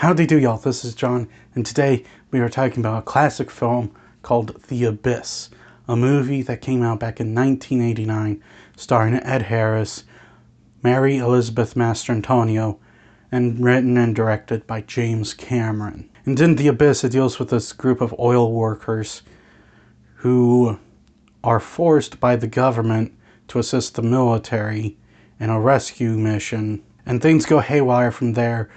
Howdy do y'all, this is John, and today we are talking about a classic film called The Abyss, a movie that came out back in 1989, starring Ed Harris, Mary Elizabeth Mastrantonio, and written and directed by James Cameron. And in The Abyss, it deals with this group of oil workers who are forced by the government to assist the military in a rescue mission, and things go haywire from there.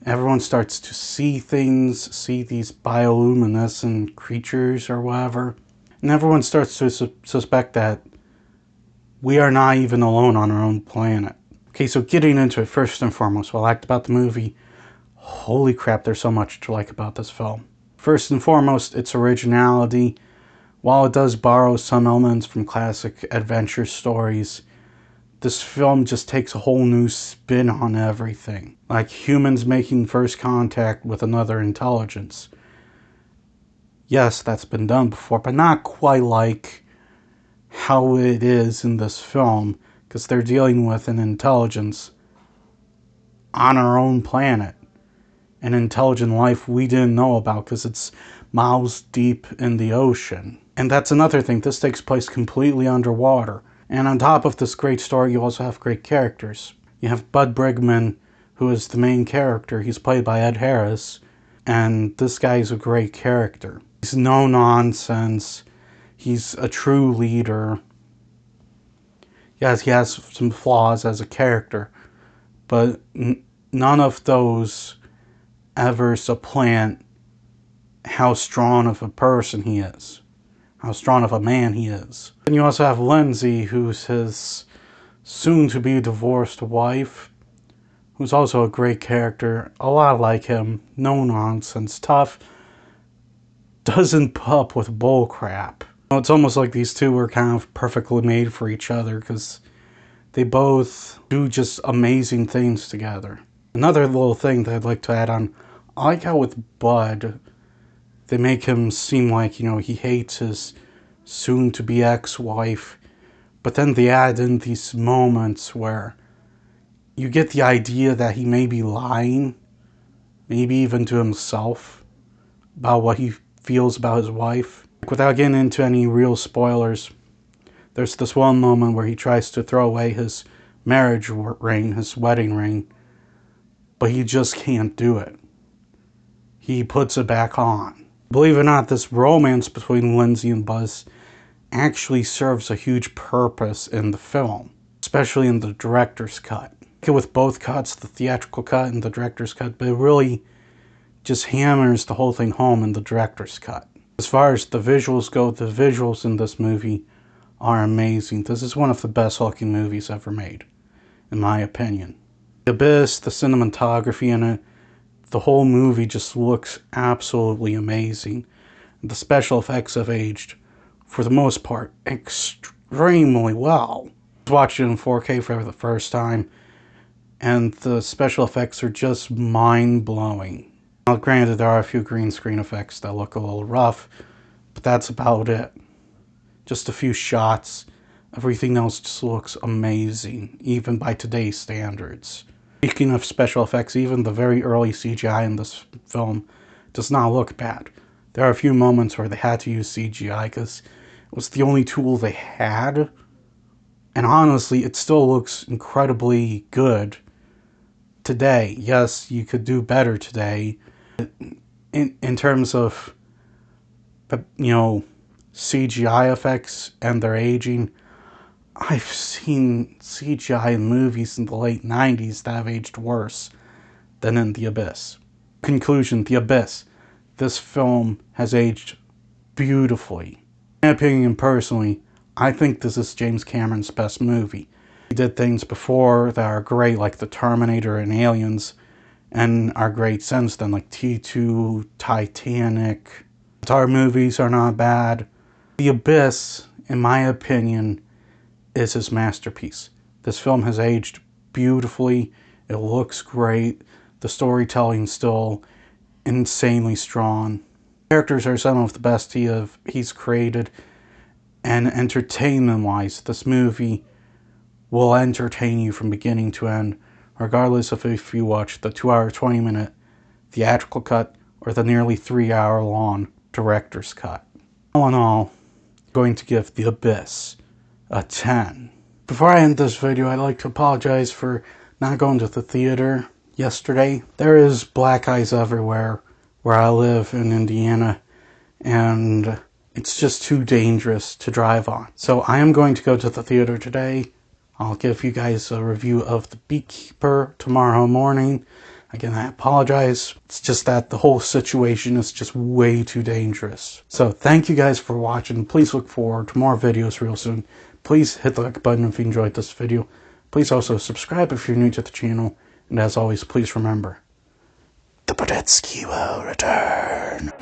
Everyone starts to see things, see these bioluminescent creatures or whatever. And everyone starts to suspect that we are not even alone on our own planet. Okay, so getting into it, first and foremost, what I liked about the movie, holy crap, there's so much to like about this film. First and foremost, its originality. While it does borrow some elements from classic adventure stories, this film just takes a whole new spin on everything. Like humans making first contact with another intelligence. Yes, that's been done before, but not quite like how it is in this film, because they're dealing with an intelligence on our own planet. An intelligent life we didn't know about because it's miles deep in the ocean. And that's another thing, this takes place completely underwater. And on top of this great story, you also have great characters. You have Bud Brigman, who is the main character. He's played by Ed Harris. And this guy is a great character. He's no nonsense. He's a true leader. Yes, he has some flaws as a character. But none of those ever supplant how strong of a person he is. How strong of a man he is. And you also have Lindsay, who's his soon-to-be divorced wife, who's also a great character, a lot like him, no nonsense, tough, doesn't put up with bull crap. It's almost like these two were kind of perfectly made for each other, because they both do just amazing things together. Another little thing that I'd like to add on, I like how with Bud, they make him seem like, he hates his soon-to-be ex-wife. But then they add in these moments where you get the idea that he may be lying, maybe even to himself, about what he feels about his wife. Without getting into any real spoilers, there's this one moment where he tries to throw away his marriage ring, his wedding ring, but he just can't do it. He puts it back on. Believe it or not, this romance between Lindsay and Buzz actually serves a huge purpose in the film, especially in the director's cut. With both cuts, the theatrical cut and the director's cut, but it really just hammers the whole thing home in the director's cut. As far as the visuals go, the visuals in this movie are amazing. This is one of the best looking movies ever made, in my opinion. The Abyss, the cinematography in it, the whole movie just looks absolutely amazing. The special effects have aged, for the most part, extremely well. I watched it in 4K for the first time, and the special effects are just mind-blowing. Now, granted, there are a few green screen effects that look a little rough, but that's about it. Just a few shots. Everything else just looks amazing, even by today's standards. Speaking of special effects, even the very early CGI in this film does not look bad. There are a few moments where they had to use CGI because it was the only tool they had. And honestly, it still looks incredibly good today. Yes, you could do better today. In terms of, CGI effects and their aging, I've seen CGI in movies in the late 90s that have aged worse than in The Abyss. Conclusion, The Abyss. This film has aged beautifully. In my opinion, personally, I think this is James Cameron's best movie. He did things before that are great, like The Terminator and Aliens, and are great since then, like T2, Titanic. Avatar movies are not bad. The Abyss, in my opinion, is his masterpiece. This film has aged beautifully. It looks great. The storytelling's still insanely strong. The characters are some of the best he's created. And entertainment-wise, this movie will entertain you from beginning to end, regardless of if you watch the 2-hour, 20-minute theatrical cut or the nearly 3-hour long director's cut. All in all, I'm going to give The Abyss a 10. Before I end this video, I'd like to apologize for not going to the theater yesterday. There is black ice everywhere where I live in Indiana, and it's just too dangerous to drive on. So I am going to go to the theater today. I'll give you guys a review of The Beekeeper tomorrow morning. Again, I apologize. It's just that the whole situation is just way too dangerous. So thank you guys for watching. Please look forward to more videos real soon. Please hit the like button if you enjoyed this video. Please also subscribe if you're new to the channel. And as always, please remember, the Badetsky will return.